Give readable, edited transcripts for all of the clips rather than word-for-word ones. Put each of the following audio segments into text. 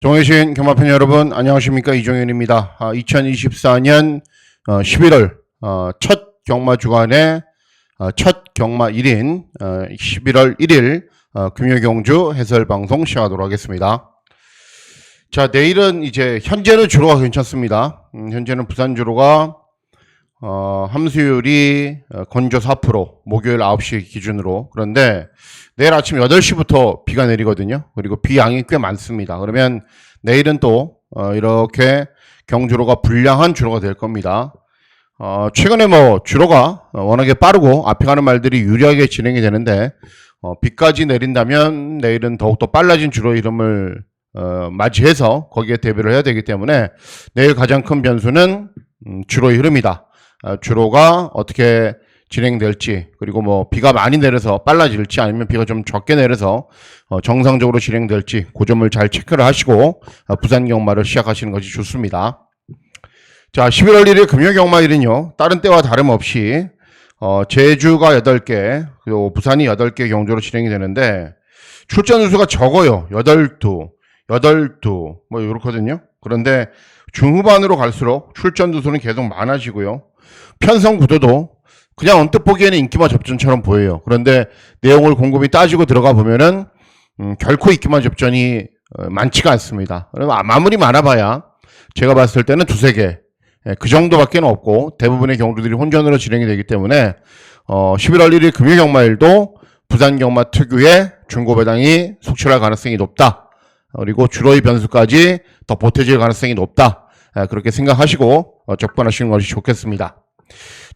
정혜신 경마팬 여러분 안녕하십니까, 이종현입니다. 2024년 11월 첫 경마 주간의 첫 경마 1인 11월 1일 금요경주 해설방송 시작하도록 하겠습니다. 자, 내일은 이제 현재는 주로가 괜찮습니다. 현재는 부산 주로가 함수율이 건조 4%, 목요일 9시 기준으로. 그런데 내일 아침 8시부터 비가 내리거든요. 그리고 비 양이 꽤 많습니다. 그러면 내일은 또 이렇게 경주로가 불량한 주로가 될 겁니다. 최근에 주로가 워낙에 빠르고 앞에 가는 말들이 유리하게 진행이 되는데 비까지 내린다면 내일은 더욱더 빨라진 주로 이름을 맞이해서 거기에 대비를 해야 되기 때문에 내일 가장 큰 변수는 주로의 흐름이다. 주로가 어떻게 진행될지, 그리고 비가 많이 내려서 빨라질지 아니면 비가 좀 적게 내려서 정상적으로 진행될지 그 점을 잘 체크를 하시고 부산 경마를 시작하시는 것이 좋습니다. 자, 11월 1일 금요 경마일은요, 다른 때와 다름없이 제주가 8개 그리고 부산이 8개 경주로 진행이 되는데 출전 수가 적어요. 8두 이렇거든요. 그런데 중후반으로 갈수록 출전 두수는 계속 많아지고요. 편성 구도도 그냥 언뜻 보기에는 인기마 접전처럼 보여요. 그런데 내용을 곰곰이 따지고 들어가 보면은 결코 인기마 접전이 많지가 않습니다. 마무리 많아봐야 제가 봤을 때는 2-3개 그 정도밖에 없고 대부분의 경주들이 혼전으로 진행이 되기 때문에 11월 1일 금요 경마일도 부산 경마 특유의 중고 배당이 속출할 가능성이 높다. 그리고 주로의 변수까지 더 보태질 가능성이 높다. 그렇게 생각하시고 접근하시는 것이 좋겠습니다.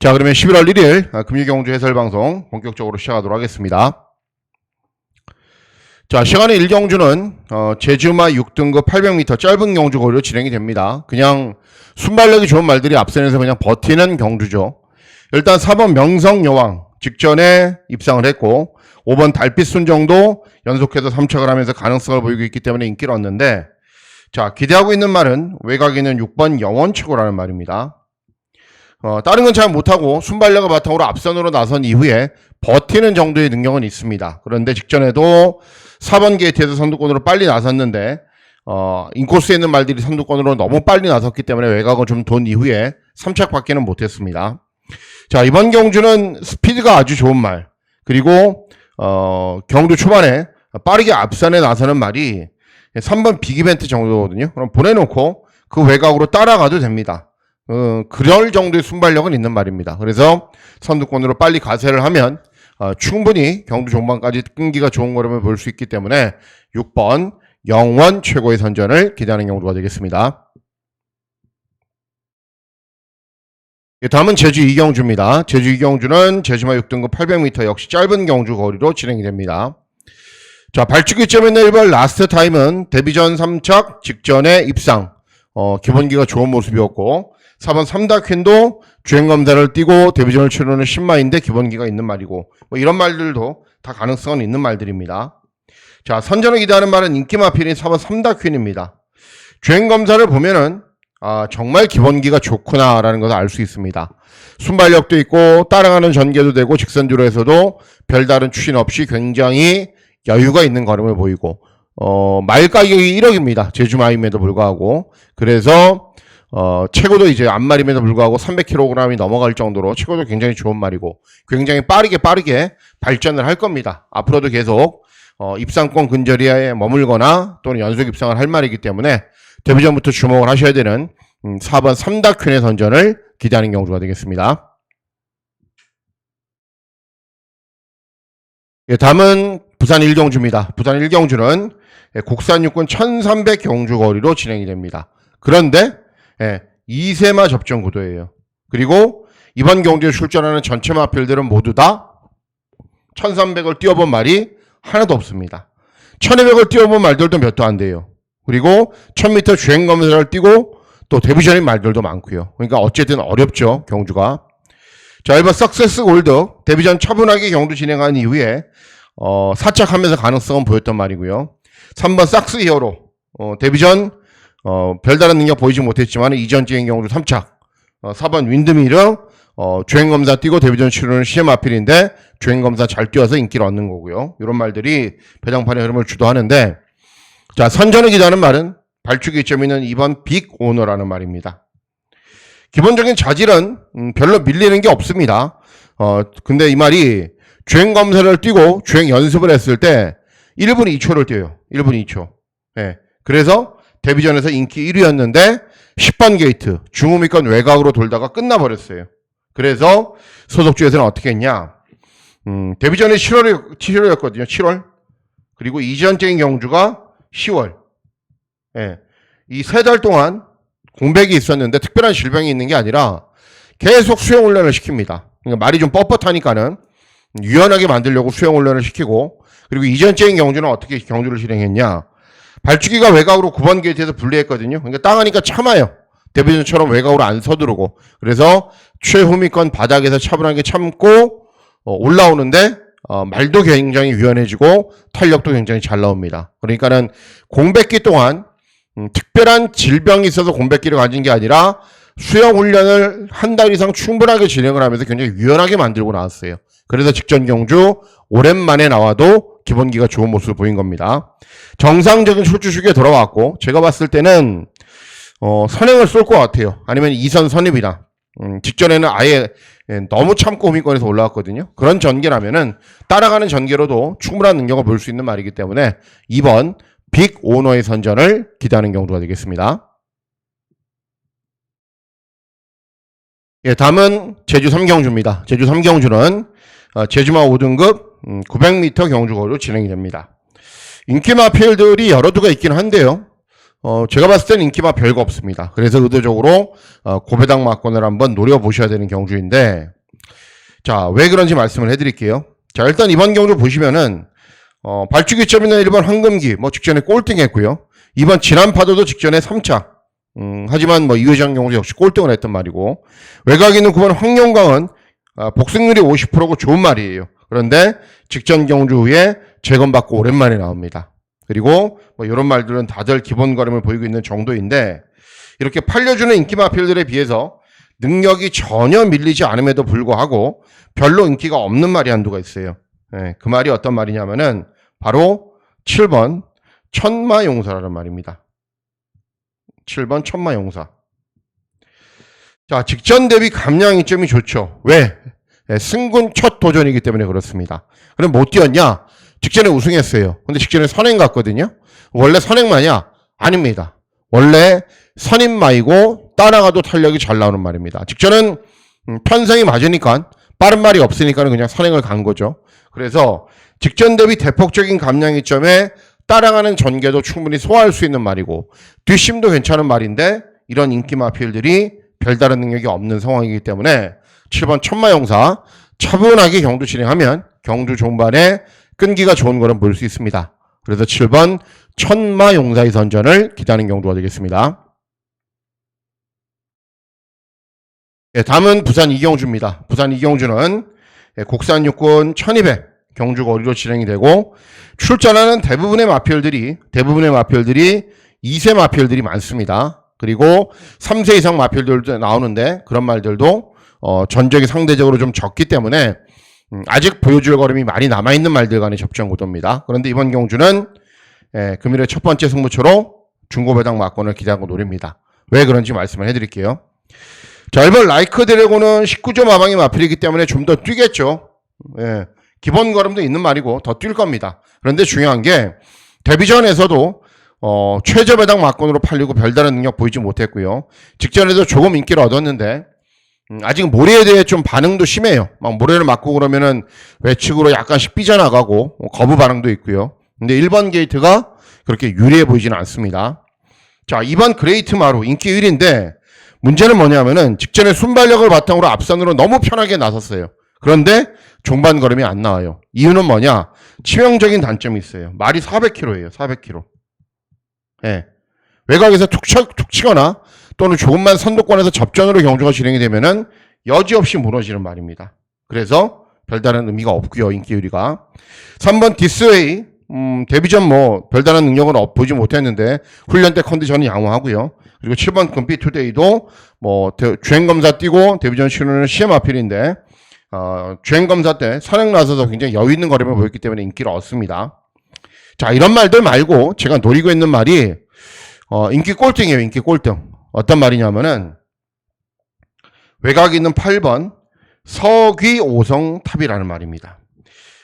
자, 그러면 11월 1일 금요경주 해설방송 본격적으로 시작하도록 하겠습니다. 자, 시간의 1경주는 제주마 6등급 800m 짧은 경주 거리로 진행이 됩니다. 그냥 순발력이 좋은 말들이 앞선에서 그냥 버티는 경주죠. 일단 4번 명성여왕 직전에 입상을 했고 5번 달빛 순정도 연속해서 3착을 하면서 가능성을 보이고 있기 때문에 인기를 얻는데, 자, 기대하고 있는 말은 외곽에 있는 6번 영원치고라는 말입니다. 다른 건 잘 못하고 순발력을 바탕으로 앞선으로 나선 이후에 버티는 정도의 능력은 있습니다. 그런데 직전에도 4번 게이트에서 선두권으로 빨리 나섰는데 인코스에 있는 말들이 선두권으로 너무 빨리 나섰기 때문에 외곽을 좀 돈 이후에 3착 밖에는 못했습니다. 자, 이번 경주는 스피드가 아주 좋은 말, 그리고 경주 초반에 빠르게 앞선에 나서는 말이 3번 빅이벤트 정도거든요. 그럼 보내놓고 그 외곽으로 따라가도 됩니다. 그럴 정도의 순발력은 있는 말입니다. 그래서 선두권으로 빨리 가세를 하면 충분히 경주 종반까지 끈기가 좋은 걸음을 볼 수 있기 때문에 6번 영원 최고의 선전을 기대하는 경주가 되겠습니다. 다음은 제주 2경주입니다. 제주 2경주는 제주마 6등급 800m 역시 짧은 경주 거리로 진행이 됩니다. 자, 발주기점에 있는 1번 라스트 타임은 데뷔전 3착 직전에 입상, 기본기가 좋은 모습이었고 4번 3다퀸도 주행검사를 띄고 데뷔전을 치르는 신마인데 기본기가 있는 말이고 이런 말들도 다 가능성은 있는 말들입니다. 자, 선전을 기대하는 말은 인기마필인 4번 3다퀸입니다. 주행검사를 보면은 정말 기본기가 좋구나라는 것을 알 수 있습니다. 순발력도 있고 따라가는 전개도 되고 직선주로에서도 별다른 추진 없이 굉장히 여유가 있는 걸음을 보이고 마일 가격이 1억입니다. 제주마임에도 불구하고. 그래서 최고도 이제 앞말임에도 불구하고 300kg이 넘어갈 정도로 최고도 굉장히 좋은 말이고 굉장히 빠르게 발전을 할 겁니다. 앞으로도 계속 입상권 근저리에 머물거나 또는 연속 입상을 할 말이기 때문에 데뷔전부터 주목을 하셔야 되는 4번 3다퀸의 선전을 기대하는 경주가 되겠습니다. 예, 다음은 부산 1경주입니다. 부산 1경주는 국산 육군 1300 경주 거리로 진행이 됩니다. 그런데 2세마 접전 구도예요. 그리고 이번 경주에 출전하는 전체 마필들은 모두 다 1300을 뛰어본 말이 하나도 없습니다. 1200을 뛰어본 말들도 몇 도 안 돼요. 그리고 1000m 주행검사를 뛰고 또 데뷔전인 말들도 많고요. 그러니까 어쨌든 어렵죠, 경주가. 자, 1번 석세스 골드 데뷔전 차분하게 경주 진행한 이후에 4착하면서 가능성은 보였던 말이고요. 3번 삭스 히어로 데뷔전 별다른 능력 보이지 못했지만 이전 주행 경주 3착. 4번 윈드미러 주행검사 뛰고 데뷔전 치르는 시험 아필인데 주행검사 잘 뛰어서 인기를 얻는 거고요. 이런 말들이 배당판의 흐름을 주도하는데, 자, 선전을 기대하는 말은 발주기 이점이 있는 2번 빅 오너라는 말입니다. 기본적인 자질은 별로 밀리는 게 없습니다. 근데 이 말이 주행 검사를 뛰고 주행 연습을 했을 때 1분 2초를 뛰어요. 1분 2초. 예. 그래서 데뷔전에서 인기 1위였는데 10번 게이트 중후미권 외곽으로 돌다가 끝나버렸어요. 그래서 소속주에서는 어떻게 했냐? 데뷔전이 7월이었거든요. 7월. 그리고 이전적인 경주가 10월. 예. 이 3달 동안 공백이 있었는데 특별한 질병이 있는 게 아니라 계속 수영 훈련을 시킵니다. 그러니까 말이 좀 뻣뻣하니까는 유연하게 만들려고 수영 훈련을 시키고, 그리고 이전적인 경주는 어떻게 경주를 실행했냐? 발주기가 외곽으로 9번 게이트에서 분리했거든요. 그러니까 땅하니까 참아요. 데뷔전처럼 외곽으로 안 서두르고. 그래서 최후미권 바닥에서 차분하게 참고 올라오는데 말도 굉장히 유연해지고 탄력도 굉장히 잘 나옵니다. 그러니까는 공백기 동안 특별한 질병이 있어서 공백기를 가진 게 아니라 수영 훈련을 한 달 이상 충분하게 진행을 하면서 굉장히 유연하게 만들고 나왔어요. 그래서 직전 경주 오랜만에 나와도 기본기가 좋은 모습을 보인 겁니다. 정상적인 출주 시기에 돌아왔고, 제가 봤을 때는 선행을 쏠 것 같아요. 아니면 2선 선입이나 직전에는 아예 너무 참고 후미권에서 올라왔거든요. 그런 전개라면은 따라가는 전개로도 충분한 능력을 볼 수 있는 말이기 때문에 2번 빅 오너의 선전을 기대하는 경우가 되겠습니다. 예, 다음은 제주 3경주입니다. 제주 3경주는 제주마 5등급 900m 경주거리로 진행이 됩니다. 인기마 필들이 여러 두가 있긴 한데요. 제가 봤을 때는 인기마 별거 없습니다. 그래서 의도적으로 고배당 막권을 한번 노려보셔야 되는 경주인데, 자, 왜 그런지 말씀을 해드릴게요. 자, 일단 이번 경주 보시면은 발주기점이나 1번 황금기 직전에 꼴등했고요. 2번 지난파도도 직전에 3차. 하지만 이 회장 경우도 역시 꼴등을 했던 말이고, 외곽에 있는 9번 황룡강은 복승률이 50%고 좋은 말이에요. 그런데 직전 경주 후에 재검받고 오랜만에 나옵니다. 그리고 이런 말들은 다들 기본 걸음을 보이고 있는 정도인데, 이렇게 팔려주는 인기 마필들에 비해서 능력이 전혀 밀리지 않음에도 불구하고 별로 인기가 없는 말이 한두가 있어요. 네, 그 말이 어떤 말이냐면은 바로 7번 천마용사라는 말입니다. 7번 천마용사. 자, 직전 대비 감량 이점이 좋죠. 왜? 네, 승군 첫 도전이기 때문에 그렇습니다. 그럼 못 뛰었냐? 직전에 우승했어요. 근데 직전에 선행 갔거든요. 원래 선행마냐? 아닙니다. 원래 선임마이고 따라가도 탄력이 잘 나오는 말입니다. 직전은 편성이 맞으니까 빠른 말이 없으니까 그냥 선행을 간 거죠. 그래서 직전 대비 대폭적인 감량 이점에 따라가는 전개도 충분히 소화할 수 있는 말이고, 뒷심도 괜찮은 말인데 이런 인기 마필들이 별다른 능력이 없는 상황이기 때문에 7번 천마용사 차분하게 경주 진행하면 경주 종반에 끈기가 좋은 거는 볼 수 있습니다. 그래서 7번 천마용사의 선전을 기대하는 경주가 되겠습니다. 네, 다음은 부산 이경주입니다. 부산 이경주는 국산 육군 1200 경주 거리로 진행이 되고, 출전하는 대부분의 마필들이 2세 마필들이 많습니다. 그리고 3세 이상 마필들도 나오는데 그런 말들도 전적이 상대적으로 좀 적기 때문에 아직 보여줄 걸음이 많이 남아있는 말들 간의 접전 구도입니다. 그런데 이번 경주는 금일의 첫 번째 승부처로 중고배당 막권을 기대하고 노립니다. 왜 그런지 말씀을 해드릴게요. 자, 1번 라이크 드래곤은 19점 마방이 마필이기 때문에 좀 더 뛰겠죠. 예, 기본 걸음도 있는 말이고 더 뛸 겁니다. 그런데 중요한 게 데뷔전에서도 최저배당 막권으로 팔리고 별다른 능력 보이지 못했고요. 직전에도 조금 인기를 얻었는데 아직 모래에 대해 좀 반응도 심해요. 막 모래를 맞고 그러면은 외측으로 약간씩 삐져나가고 거부 반응도 있고요. 근데 1번 게이트가 그렇게 유리해 보이지는 않습니다. 자, 2번 그레이트 마루 인기 1위인데 문제는 뭐냐면은 직전에 순발력을 바탕으로 앞선으로 너무 편하게 나섰어요. 그런데 종반 걸음이 안 나와요. 이유는 뭐냐? 치명적인 단점이 있어요. 말이 400km예요. 400km. 예. 외곽에서 툭 치거나 또는 조금만 선두권에서 접전으로 경주가 진행이 되면은 여지없이 무너지는 말입니다. 그래서 별다른 의미가 없고요. 인기유리가. 3번 디스웨이. 데뷔전 별다른 능력은 보지 못했는데 훈련 때 컨디션은 양호하고요. 그리고 7번 금빛 투데이도 주행검사 뛰고 데뷔전 치르는 시험 아필인데 주행검사 때 선행 나서서 굉장히 여유 있는 걸음을 보였기 때문에 인기를 얻습니다. 자, 이런 말들 말고 제가 노리고 있는 말이 인기 꼴등이에요. 인기 꼴등. 어떤 말이냐면은 외곽 있는 8번 서귀 오성탑이라는 말입니다.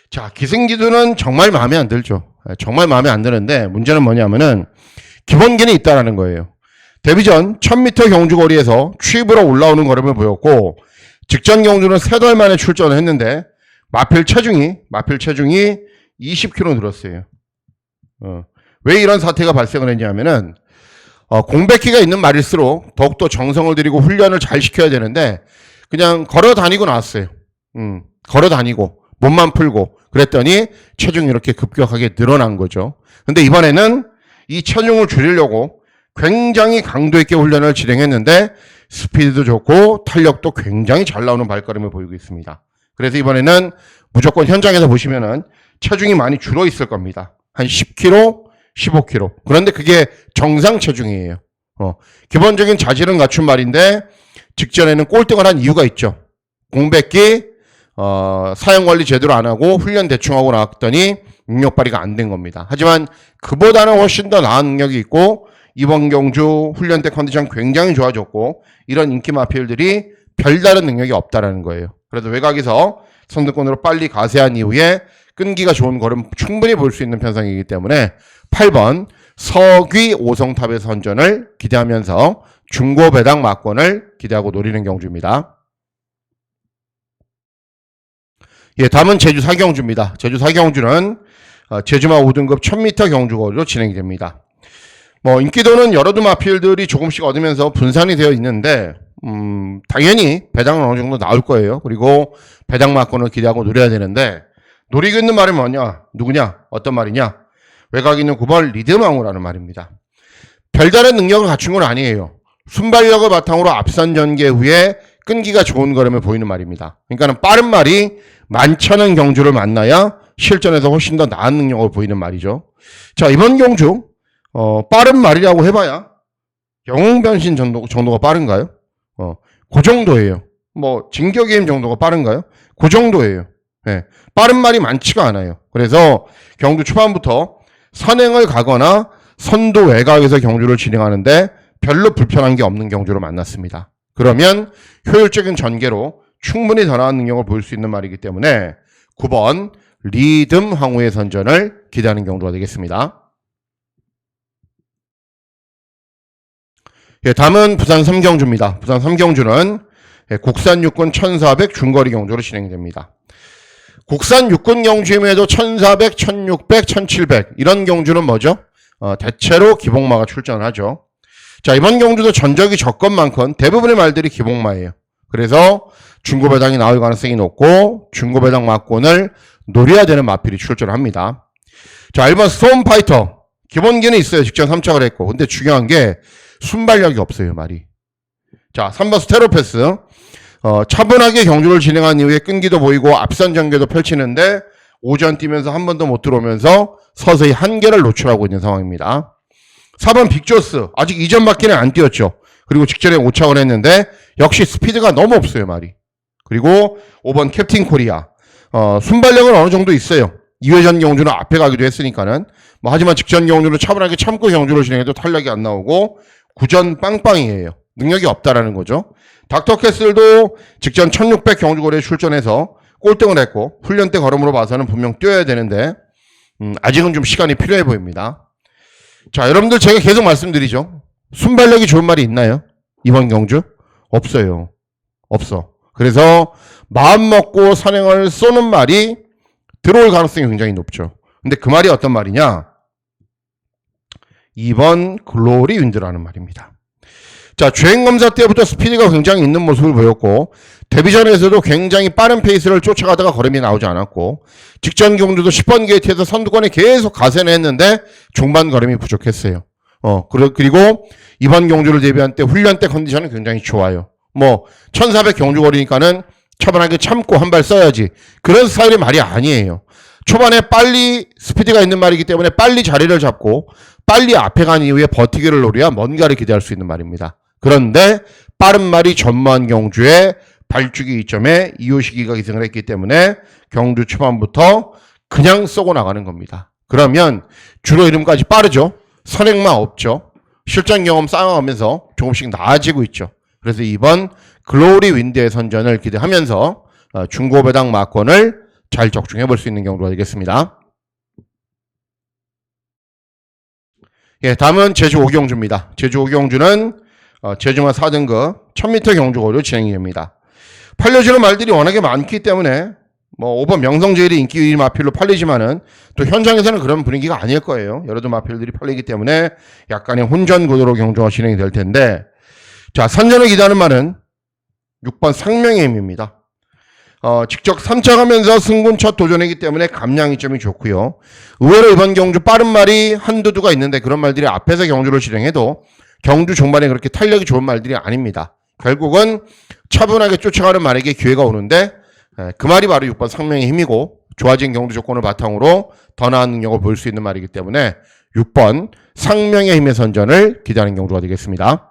자, 기생기도는 정말 마음에 안 들죠. 정말 마음에 안 드는데 문제는 뭐냐면은 기본기는 있다라는 거예요. 데뷔 전 1000m 경주거리에서 취입으로 올라오는 걸음을 보였고 직전 경주는 3달 만에 출전을 했는데 마필 체중이 20kg 늘었어요. 왜 이런 사태가 발생을 했냐면은 공백기가 있는 말일수록 더욱더 정성을 들이고 훈련을 잘 시켜야 되는데 그냥 걸어 다니고 나왔어요. 걸어 다니고 몸만 풀고 그랬더니 체중이 이렇게 급격하게 늘어난 거죠. 근데 이번에는 이 체중을 줄이려고 굉장히 강도 있게 훈련을 진행했는데 스피드도 좋고 탄력도 굉장히 잘 나오는 발걸음을 보이고 있습니다. 그래서 이번에는 무조건 현장에서 보시면은 체중이 많이 줄어 있을 겁니다. 한 10kg, 15kg. 그런데 그게 정상 체중이에요. 기본적인 자질은 갖춘 말인데 직전에는 꼴등을 한 이유가 있죠. 공백기 사용관리 제대로 안 하고 훈련 대충 하고 나왔더니 능력 발휘가 안 된 겁니다. 하지만 그보다는 훨씬 더 나은 능력이 있고 이번 경주 훈련 때 컨디션 굉장히 좋아졌고 이런 인기 마필들이 별다른 능력이 없다라는 거예요. 그래서 외곽에서 선두권으로 빨리 가세한 이후에 끈기가 좋은 걸음 충분히 볼 수 있는 편성이기 때문에 8번 서귀 오성탑의 선전을 기대하면서 중고 배당 막권을 기대하고 노리는 경주입니다. 예, 다음은 제주 4경주입니다. 제주 4경주는 제주마 5등급 1000m 경주거리로 진행이 됩니다. 인기도는 여러 두 마필들이 조금씩 얻으면서 분산이 되어 있는데 당연히 배당은 어느 정도 나올 거예요. 그리고 배당 막권을 기대하고 노려야 되는데 노리고 있는 말이 뭐냐? 누구냐? 어떤 말이냐? 외곽 있는 9번 리드망우라는 말입니다. 별다른 능력을 갖춘 건 아니에요. 순발력을 바탕으로 앞선 전개 후에 끈기가 좋은 걸음을 보이는 말입니다. 그러니까는 빠른 말이 많지 않은 경주를 만나야 실전에서 훨씬 더 나은 능력을 보이는 말이죠. 자, 이번 경주 빠른 말이라고 해봐야 영웅변신 정도가 빠른가요? 그 정도예요. 진격게임 정도가 빠른가요? 그 정도예요. 네, 빠른 말이 많지가 않아요. 그래서 경주 초반부터 선행을 가거나 선도 외곽에서 경주를 진행하는데 별로 불편한 게 없는 경주로 만났습니다. 그러면 효율적인 전개로 충분히 더 나은 능력을 보일 수 있는 말이기 때문에 9번 리듬 황후의 선전을 기대하는 경주가 되겠습니다. 예, 다음은 부산 3경주입니다. 부산 3경주는 국산 육군 1400 중거리 경주로 진행됩니다. 국산 육군 경주임에도 1400, 1600, 1700 이런 경주는 뭐죠? 대체로 기복마가 출전을 하죠. 자, 이번 경주도 전적이 적건만큼 대부분의 말들이 기복마예요. 그래서 중고배당이 나올 가능성이 높고 중고배당 막권을 노려야 되는 마필이 출전을 합니다. 자, 1번 스톰파이터 기본기는 있어요. 직전 3착을 했고 근데 중요한 게 순발력이 없어요. 말이. 자, 3번 스테로패스 차분하게 경주를 진행한 이후에 끈기도 보이고 앞선 전개도 펼치는데 오전 뛰면서 한 번도 못 들어오면서 서서히 한계를 노출하고 있는 상황입니다. 4번 빅조스 아직 이전밖에는 안 뛰었죠. 그리고 직전에 5착을 했는데 역시 스피드가 너무 없어요. 말이. 그리고 5번 캡틴 코리아 순발력은 어느 정도 있어요. 2회전 경주는 앞에 가기도 했으니까는 하지만 직전 경주는 차분하게 참고 경주를 진행해도 탄력이 안 나오고 구전 빵빵이에요. 능력이 없다라는 거죠. 닥터캐슬도 직전 1600 경주거리에 출전해서 꼴등을 했고 훈련 때 걸음으로 봐서는 분명 뛰어야 되는데 아직은 좀 시간이 필요해 보입니다. 자, 여러분들 제가 계속 말씀드리죠. 순발력이 좋은 말이 있나요? 이번 경주? 없어요. 없어. 그래서 마음 먹고 선행을 쏘는 말이 들어올 가능성이 굉장히 높죠. 근데 그 말이 어떤 말이냐? 2번 글로리 윈드라는 말입니다. 자, 주행검사 때부터 스피드가 굉장히 있는 모습을 보였고 데뷔전에서도 굉장히 빠른 페이스를 쫓아가다가 걸음이 나오지 않았고 직전 경주도 10번 게이트에서 선두권에 계속 가세는 했는데 중반 걸음이 부족했어요. 그리고 이번 경주를 대비한 때 훈련 때 컨디션은 굉장히 좋아요. 1400 경주거리니까는 차분하게 참고 한 발 써야지 그런 스타일의 말이 아니에요. 초반에 빨리 스피드가 있는 말이기 때문에 빨리 자리를 잡고 빨리 앞에 간 이후에 버티기를 노려야 뭔가를 기대할 수 있는 말입니다. 그런데 빠른 말이 전무한 경주에 발주기 이점에 이호식이가 기승을 했기 때문에 경주 초반부터 그냥 쏘고 나가는 겁니다. 그러면 주로 이름까지 빠르죠. 선행만 없죠. 실전 경험 쌓아가면서 조금씩 나아지고 있죠. 그래서 이번 글로리 윈드의 선전을 기대하면서 중고 배당 막권을 잘 적중해 볼 수 있는 경우가 되겠습니다. 예, 다음은 제주 5경주입니다. 제주 5경주는 제주마 4등급 1000m 경주거리로 진행이 됩니다. 팔려지는 말들이 워낙에 많기 때문에 뭐 5번 명성제일이 인기 마필로 팔리지만은 또 현장에서는 그런 분위기가 아닐 거예요. 여러 마필들이 팔리기 때문에 약간의 혼전 구도로 경주가 진행이 될 텐데, 자, 선전을 기대하는 말은 6번 상명의 힘입니다. 직접 선착하면서 승군 첫 도전이기 때문에 감량이 점이 좋고요. 의외로 이번 경주 빠른 말이 한두 두가 있는데 그런 말들이 앞에서 경주를 진행해도 경주 종반에 그렇게 탄력이 좋은 말들이 아닙니다. 결국은 차분하게 쫓아가는 말에게 기회가 오는데 그 말이 바로 6번 상명의 힘이고 좋아진 경주 조건을 바탕으로 더 나은 능력을 보일 수 있는 말이기 때문에 6번 상명의 힘의 선전을 기대하는 경주가 되겠습니다.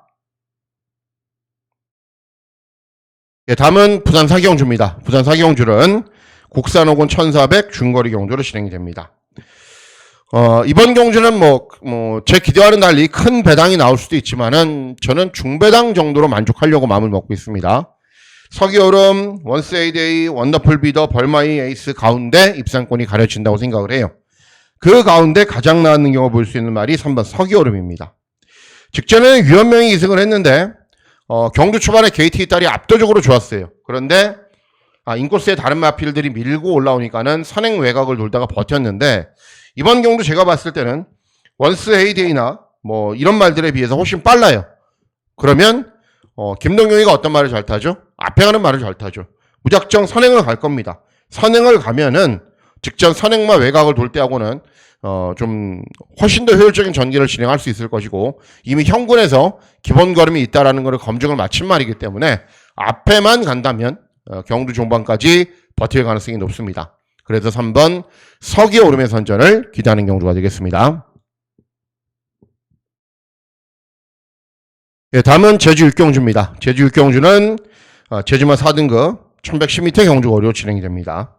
예, 다음은 부산 사경주입니다. 부산 사경주는 국산 5군 1400 중거리 경주로 진행이 됩니다. 이번 경주는 제 기대와는 달리 큰 배당이 나올 수도 있지만은 저는 중배당 정도로 만족하려고 마음을 먹고 있습니다. 서기오름, 원세이데이, 원더풀 비더, 벌마이 에이스 가운데 입상권이 가려진다고 생각을 해요. 그 가운데 가장 나은 능력을 보일 수 있는 말이 3번 서기오름입니다. 직전에는 유현명이 이승을 했는데 경주 초반에 KT 딸이 압도적으로 좋았어요. 그런데 인코스에 다른 마필들이 밀고 올라오니까는 선행 외곽을 돌다가 버텼는데 이번 경주 제가 봤을 때는 원스 헤이데이나 뭐 이런 말들에 비해서 훨씬 빨라요. 그러면 김동용이가 어떤 말을 잘 타죠? 앞에 가는 말을 잘 타죠. 무작정 선행을 갈 겁니다. 선행을 가면은 직전 선행과 외곽을 돌 때하고는 좀 훨씬 더 효율적인 전개를 진행할 수 있을 것이고 이미 현군에서 기본 걸음이 있다라는 것을 검증을 마친 말이기 때문에 앞에만 간다면 경주 종반까지 버틸 가능성이 높습니다. 그래서 3번 서기의 오름의 선전을 기대하는 경주가 되겠습니다. 예, 다음은 제주 6경주입니다. 제주 6경주는 제주마 4등급 1110m 경주거리로 진행이 됩니다.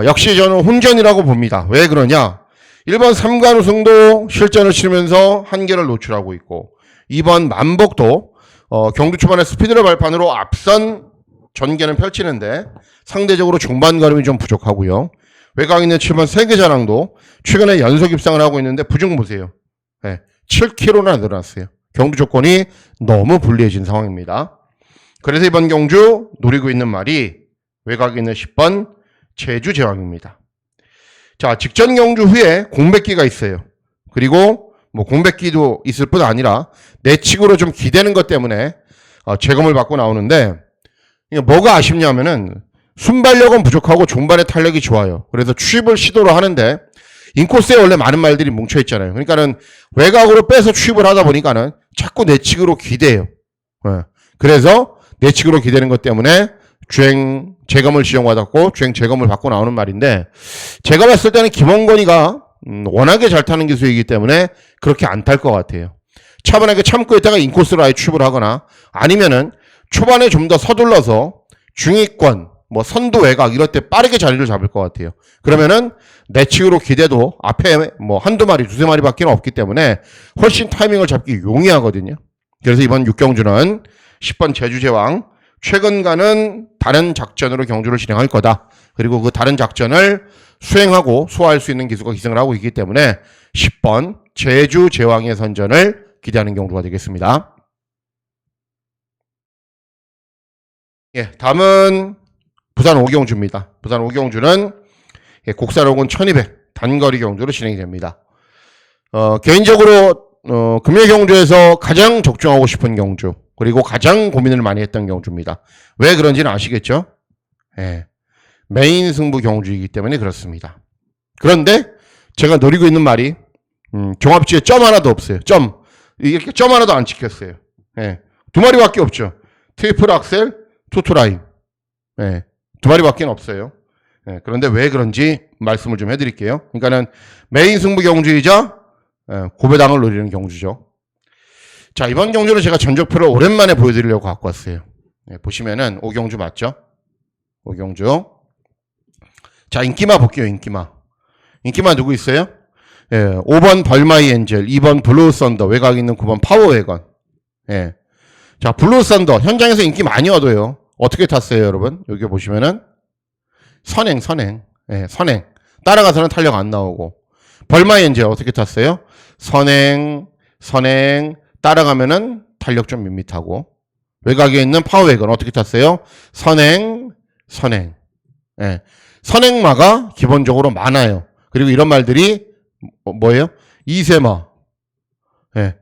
역시 저는 혼전이라고 봅니다. 왜 그러냐? 1번 삼관우승도 실전을 치르면서 한계를 노출하고 있고 2번 만복도 경주 초반에 스피드를 발판으로 앞선 전개는 펼치는데 상대적으로 중반 걸음이 좀 부족하고요. 외곽 있는 7번 세계자랑도 최근에 연속 입상을 하고 있는데 부중 보세요. 네, 7km나 늘어났어요. 경주 조건이 너무 불리해진 상황입니다. 그래서 이번 경주 노리고 있는 말이 외곽에 있는 10번 제주 제왕입니다. 자, 직전 경주 후에 공백기가 있어요. 그리고 뭐 공백기도 있을 뿐 아니라 내측으로 좀 기대는 것 때문에 재검을 받고 나오는데 뭐가 아쉽냐면은 순발력은 부족하고 종반의 탄력이 좋아요. 그래서 추입을 시도를 하는데 인코스에 원래 많은 말들이 뭉쳐 있잖아요. 그러니까는 외곽으로 빼서 추입을 하다 보니까는 자꾸 내측으로 기대요. 그래서 내측으로 기대는 것 때문에 주행 재검을 지정받았고 주행 재검을 받고 나오는 말인데 제가 봤을 때는 김원건이가 워낙에 잘 타는 기수이기 때문에 그렇게 안 탈 것 같아요. 차분하게 참고 있다가 인코스로 아예 추입을 하거나 아니면은 초반에 좀 더 서둘러서 중위권 뭐 선두 외곽 이럴 때 빠르게 자리를 잡을 것 같아요. 그러면은 내측으로 기대도 앞에 뭐 한두 마리 두세 마리밖에 없기 때문에 훨씬 타이밍을 잡기 용이하거든요. 그래서 이번 6경주는 10번 제주제왕 최근과는 다른 작전으로 경주를 진행할 거다. 그리고 그 다른 작전을 수행하고 소화할 수 있는 기수가 기승을 하고 있기 때문에 10번 제주제왕의 선전을 기대하는 경주가 되겠습니다. 예, 다음은 부산 5경주입니다. 부산 5경주는 국산 5군 1200 단거리 경주로 진행이 됩니다. 개인적으로 금요 경주에서 가장 적중하고 싶은 경주 그리고 가장 고민을 많이 했던 경주입니다. 왜 그런지는 아시겠죠? 예, 메인 승부 경주이기 때문에 그렇습니다. 그런데 제가 노리고 있는 말이 종합지에 점 하나도 없어요. 이렇게 점 하나도 안 찍혔어요. 예, 두 마리밖에 없죠. 트리플 악셀, 투투라인. 예, 두 마리밖에 없어요. 예, 그런데 왜 그런지 말씀을 좀 해드릴게요. 그러니까는 메인 승부 경주이자 고배당을 노리는 경주죠. 자, 이번 경주는 제가 전적표를 오랜만에 보여드리려고 갖고 왔어요. 예, 보시면은 5경주 맞죠? 5경주. 자, 인기마 볼게요. 인기마 누구 있어요? 예, 5번 벌마이 엔젤, 2번 블루 썬더, 외곽에 있는 9번 파워웨건. 예. 자, 블루 썬더 현장에서 인기 많이 얻어요. 어떻게 탔어요, 여러분? 여기 보시면은 선행. 예, 선행. 따라가서는 탄력 안 나오고. 벌마이 엔젤 어떻게 탔어요? 선행. 따라가면은 탄력 좀 밋밋하고. 외곽에 있는 파워웨건 어떻게 탔어요? 선행. 예. 선행마가 기본적으로 많아요. 그리고 이런 말들이 뭐예요? 이세마. 예.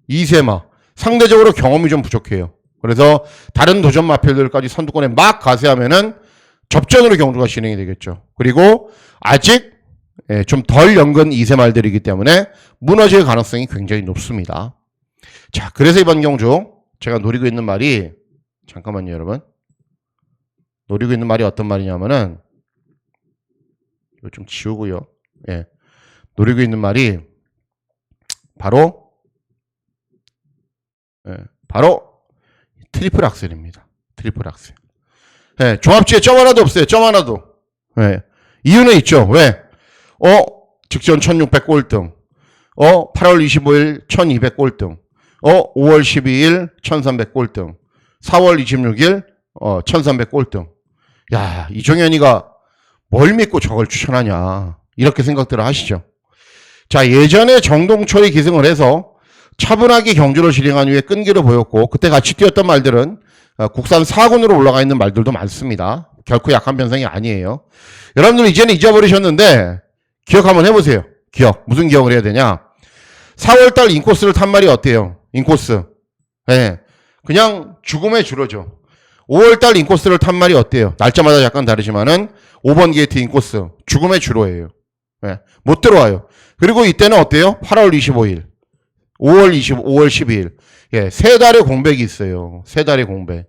이세마. 상대적으로 경험이 좀 부족해요. 그래서 다른 도전 마필들까지 선두권에 막 가세하면은 접전으로 경주가 진행이 되겠죠. 그리고 아직 좀 덜 연근 2세 말들이기 때문에 무너질 가능성이 굉장히 높습니다. 자, 그래서 이번 경주 제가 노리고 있는 말이, 잠깐만요, 여러분. 노리고 있는 말이 어떤 말이냐면은, 이거 좀 지우고요. 예. 노리고 있는 말이 바로 트리플 악셀입니다. 트리플 악셀. 예, 종합지에 점 하나도 없어요. 점 하나도. 예. 이유는 있죠. 왜? 직전 1600 꼴등. 8월 25일 1200 꼴등. 5월 12일 1300 꼴등. 4월 26일 1300 꼴등. 야, 이종현이가 뭘 믿고 저걸 추천하냐. 이렇게 생각들을 하시죠. 자, 예전에 정동철이 기승을 해서 차분하게 경주를 진행한 후에 끈기를 보였고, 그때 같이 뛰었던 말들은 국산 4군으로 올라가 있는 말들도 많습니다. 결코 약한 변성이 아니에요. 여러분들 이제는 잊어버리셨는데 기억 한번 해보세요. 기억. 무슨 기억을 해야 되냐? 4월달 인코스를 탄 말이 어때요? 인코스. 네. 그냥 죽음의 주로죠. 5월달 인코스를 탄 말이 어때요? 날짜마다 약간 다르지만은 5번 게이트 인코스. 죽음의 주로예요. 네. 못 들어와요. 그리고 이때는 어때요? 8월 25일. 5월 12일. 예, 세 달의 공백이 있어요. 세 달의 공백.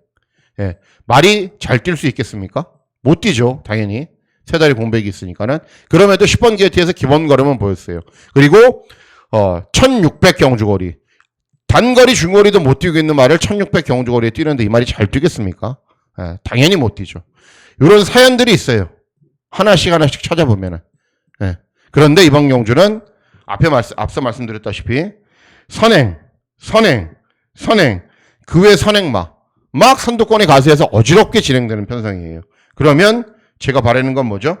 예, 말이 잘 뛸 수 있겠습니까? 못 뛰죠, 당연히. 세 달의 공백이 있으니까는. 그럼에도 10번 게이트에서 기본 걸음은 보였어요. 그리고, 1600 경주거리. 단거리, 중거리도 못 뛰고 있는 말을 1600 경주거리에 뛰는데 이 말이 잘 뛰겠습니까? 예, 당연히 못 뛰죠. 이런 사연들이 있어요. 하나씩 찾아보면은. 예. 그런데 이번 경주는 앞서 말씀드렸다시피 선행, 그 외 선행마, 막 선두권에 가세해서 어지럽게 진행되는 편성이에요. 그러면 제가 바라는 건 뭐죠?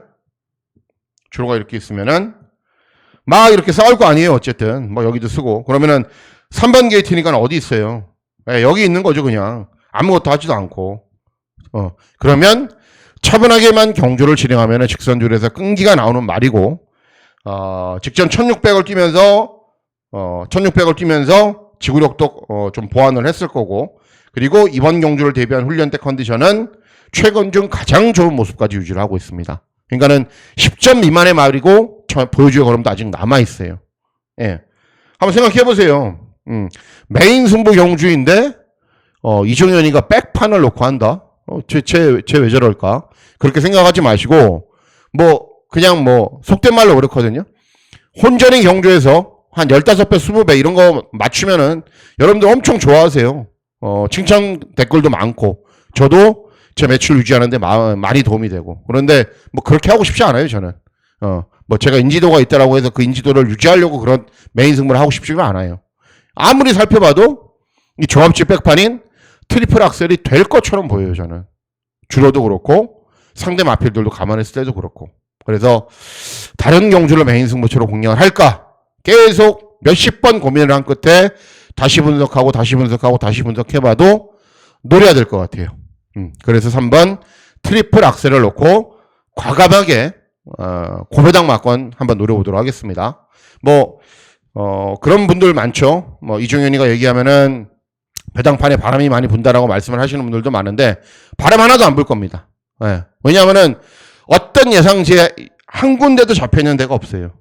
주로가 이렇게 있으면은 막 이렇게 싸울 거 아니에요. 어쨌든 뭐 여기도 쓰고 그러면은 3번 게이트니까 어디 있어요? 네, 여기 있는 거죠. 그냥 아무것도 하지도 않고. 그러면 차분하게만 경주를 진행하면은 직선줄에서 끈기가 나오는 말이고, 직전 1600을 뛰면서 1600을 뛰면서 지구력도 좀 보완을 했을 거고, 그리고 이번 경주를 대비한 훈련 때 컨디션은 최근 중 가장 좋은 모습까지 유지를 하고 있습니다. 그러니까는 10점 미만의 말이고 보여줄 걸음도 아직 남아 있어요. 예, 한번 생각해 보세요. 메인 승부 경주인데 이종현이가 백판을 놓고 한다. 쟤 왜 저럴까? 그렇게 생각하지 마시고 그냥 속된 말로 그렇거든요. 혼전의 경주에서 한 15배, 20배 이런 거 맞추면은 여러분들 엄청 좋아하세요. 칭찬 댓글도 많고 저도 제 매출 유지하는데 많이 도움이 되고. 그런데 그렇게 하고 싶지 않아요, 저는. 제가 인지도가 있다라고 해서 그 인지도를 유지하려고 그런 메인 승부를 하고 싶지가 않아요. 아무리 살펴봐도 이 종합지 백판인 트리플 악셀이 될 것처럼 보여요, 저는. 주로도 그렇고 상대 마필들도 감안했을 때도 그렇고. 그래서 다른 경주를 메인 승부처로 공략을 할까? 계속 몇십 번 고민을 한 끝에 다시 분석해봐도 노려야 될 것 같아요. 그래서 3번 트리플 악셀을 놓고 과감하게 고배당 막권 한번 노려보도록 하겠습니다. 그런 분들 많죠. 이종현이가 얘기하면은 배당판에 바람이 많이 분다라고 말씀을 하시는 분들도 많은데 바람 하나도 안 불 겁니다. 예. 왜냐하면은 어떤 예상지에 한 군데도 잡혀있는 데가 없어요.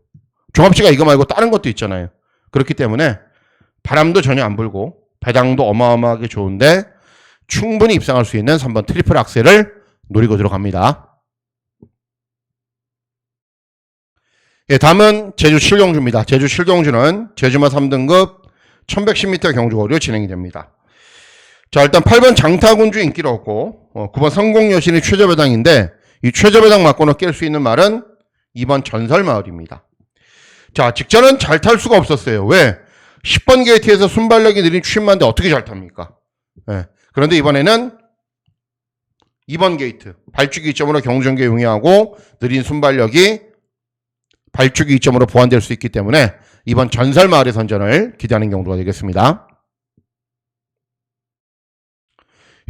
종합지가 이거 말고 다른 것도 있잖아요. 그렇기 때문에 바람도 전혀 안 불고 배당도 어마어마하게 좋은데 충분히 입상할 수 있는 3번 트리플 악셀을 노리고 들어갑니다. 예, 다음은 제주 7경주입니다. 제주 7경주는 제주마 3등급 1110m 경주거리로 진행이 됩니다. 자, 일단 8번 장타군주 인기를 얻고 9번 성공여신이 최저배당인데 이 최저배당 막고는 깰 수 있는 말은 2번 전설마을입니다. 자, 직전은 잘 탈 수가 없었어요. 왜? 10번 게이트에서 순발력이 느린 추임마인데 어떻게 잘 탑니까? 네. 그런데 이번에는 2번 게이트 발주기 이점으로 경주전기에 용이하고 느린 순발력이 발주기 이점으로 보완될 수 있기 때문에 이번 전설마을의 선전을 기대하는 경주가 되겠습니다.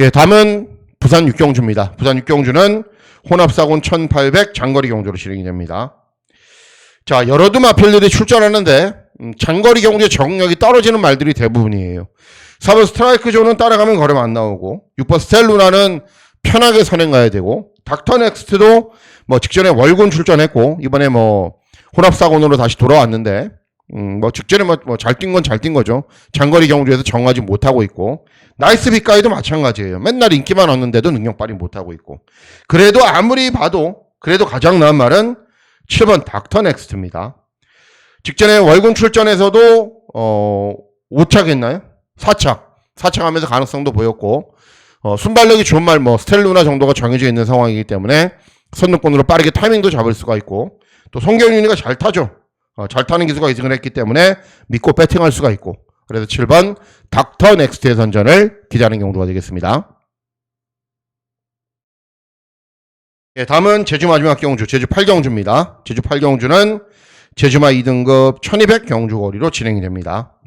예, 다음은 부산 육경주입니다. 부산 육경주는 혼합사군 1800 장거리 경주로 진행이 됩니다. 자, 여러 두 마필들이 출전하는데 장거리 경주의 적응력이 떨어지는 말들이 대부분이에요. 4번 스트라이크 존은 따라가면 걸음 안 나오고 6번 스텔루나는 편하게 선행 가야 되고 닥터 넥스트도 뭐 직전에 월군 출전했고 이번에 뭐 혼합사군으로 다시 돌아왔는데 뭐 직전에 뭐 잘 뛴 건 잘 뛴 거죠. 장거리 경주에서 정하지 못하고 있고 나이스 빅가이도 마찬가지예요. 맨날 인기만 얻는데도 능력 발휘 못하고 있고 그래도 아무리 봐도 그래도 가장 나은 말은 7번 닥터 넥스트입니다. 직전에 월군 출전에서도 5착 했나요? 4착 하면서 가능성도 보였고 순발력이 좋은 말 뭐 스텔루나 정도가 정해져 있는 상황이기 때문에 선두권으로 빠르게 타이밍도 잡을 수가 있고 또 송경윤이가 잘 타죠. 잘 타는 기수가 이승을 했기 때문에 믿고 배팅할 수가 있고 그래서 7번 닥터 넥스트의 선전을 기대하는 경주가 되겠습니다. 예, 다음은 제주 마지막 경주 제주 8경주입니다. 제주 8경주는 제주마 2등급 1200 경주거리로 진행이 됩니다.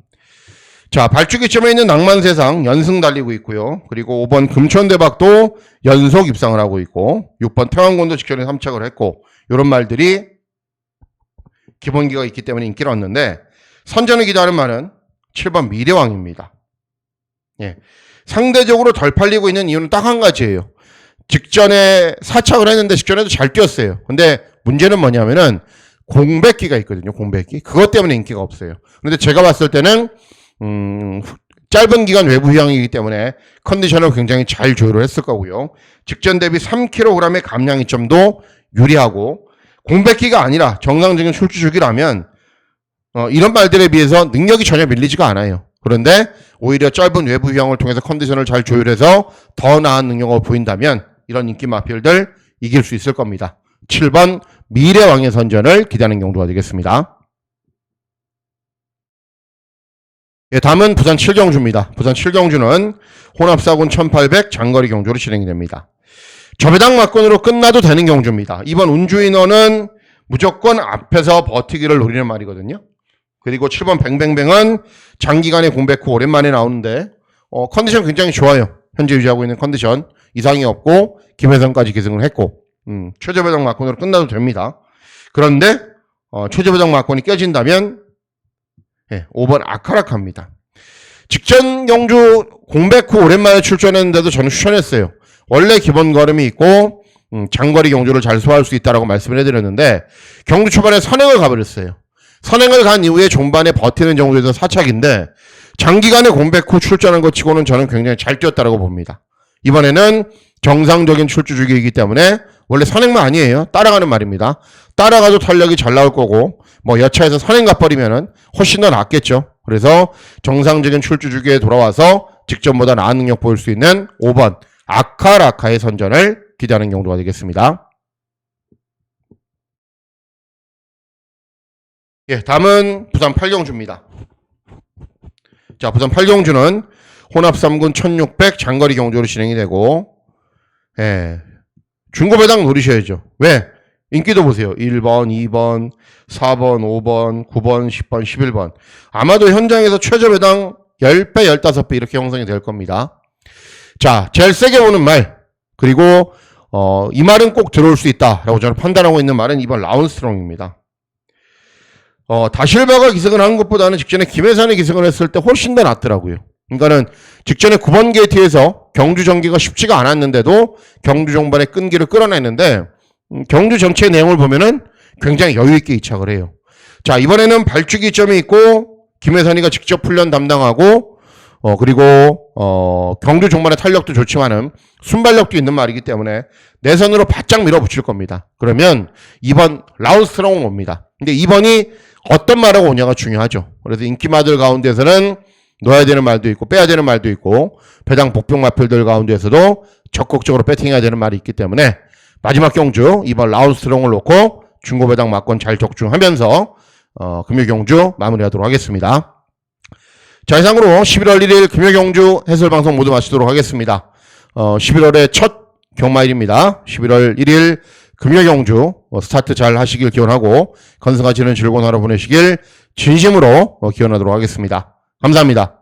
자, 발주기점에 있는 낭만세상 연승 달리고 있고요. 그리고 5번 금천대박도 연속 입상을 하고 있고 6번 태왕군도 직전에 3착을 했고 이런 말들이 기본기가 있기 때문에 인기를 얻는데 선전을 기대하는 말은 7번 미래왕입니다. 예, 상대적으로 덜 팔리고 있는 이유는 딱 한 가지예요. 직전에 4착을 했는데 직전에도 잘 뛰었어요. 근데 문제는 뭐냐면은 공백기가 있거든요. 공백기. 그것 때문에 인기가 없어요. 그런데 제가 봤을 때는 짧은 기간 외부 휴양이기 때문에 컨디션을 굉장히 잘 조율을 했을 거고요. 직전 대비 3kg의 감량 이점도 유리하고 공백기가 아니라 정상적인 출주 주기라면 이런 말들에 비해서 능력이 전혀 밀리지가 않아요. 그런데 오히려 짧은 외부 휴양을 통해서 컨디션을 잘 조율해서 더 나은 능력을 보인다면 이런 인기 마필들 이길 수 있을 겁니다. 7번 미래왕의 선전을 기대하는 경주가 되겠습니다. 예, 다음은 부산 7경주입니다. 부산 7경주는 혼합사군 1800 장거리 경주로 진행이 됩니다. 저배당 막건으로 끝나도 되는 경주입니다. 이번 운주인원은 무조건 앞에서 버티기를 노리는 말이거든요. 그리고 7번 뱅뱅뱅은 장기간의 공백 후 오랜만에 나오는데 컨디션 굉장히 좋아요. 현재 유지하고 있는 컨디션 이상이 없고 김혜성까지 기승을 했고 최저배당 막건으로 끝나도 됩니다. 그런데 최저배당 막건이 깨진다면 5번 아카라카입니다. 직전 경주 공백 후 오랜만에 출전했는데도 저는 추천했어요. 원래 기본 걸음이 있고 장거리 경주를 잘 소화할 수 있다라고 말씀을 해드렸는데 경주 초반에 선행을 가버렸어요. 선행을 간 이후에 종반에 버티는 정도에서 4착인데 장기간의 공백 후 출전한 것 치고는 저는 굉장히 잘 뛰었다라고 봅니다. 이번에는 정상적인 출주 주기이기 때문에 원래 선행만 아니에요. 따라가는 말입니다. 따라가도 탄력이 잘 나올 거고 뭐 여차에서 선행 가버리면은 훨씬 더 낫겠죠. 그래서 정상적인 출주 주기에 돌아와서 직전보다 나은 능력 보일 수 있는 5번 아카라카의 선전을 기대하는 경주가 되겠습니다. 예, 다음은 부산 8경주입니다. 자, 부산 8경주는 혼합 3군 1600 장거리 경주로 진행이 되고 중고배당 노리셔야죠. 왜? 인기도 보세요. 1번, 2번, 4번, 5번, 9번, 10번, 11번. 아마도 현장에서 최저배당 10배, 15배 이렇게 형성이 될 겁니다. 자, 제일 세게 오는 말. 그리고 이 말은 꼭 들어올 수 있다라고 저는 판단하고 있는 말은 2번 라운스트롱입니다. 다실바가 기승을 한 것보다는 직전에 김혜산이 기승을 했을 때 훨씬 더 낫더라고요. 그러니까는 직전에 9번 게이트에서 경주 전기가 쉽지가 않았는데도 경주 종반에 끈기를 끌어냈는데 경주 전체 내용을 보면은 굉장히 여유있게 이착을 해요. 자, 이번에는 발주기 점이 있고 김혜산이가 직접 훈련 담당하고 그리고 경주 종반의 탄력도 좋지만은 순발력도 있는 말이기 때문에 내선으로 바짝 밀어붙일 겁니다. 그러면 2번 라운스트롱은 옵니다. 근데 2번이 어떤 말하고 오냐가 중요하죠. 그래서 인기마들 가운데서는 넣어야 되는 말도 있고 빼야 되는 말도 있고 배당 복병 마필들 가운데서도 적극적으로 배팅해야 되는 말이 있기 때문에 마지막 경주 2번 라운스트롱을 놓고 중고배당 막권 잘 적중하면서 금요경주 마무리하도록 하겠습니다. 자, 이상으로 11월 1일 금요경주 해설방송 모두 마치도록 하겠습니다. 11월의 첫 경마일입니다. 11월 1일 금요경주 스타트 잘 하시길 기원하고 건승하시는 즐거운 하루 보내시길 진심으로 기원하도록 하겠습니다. 감사합니다.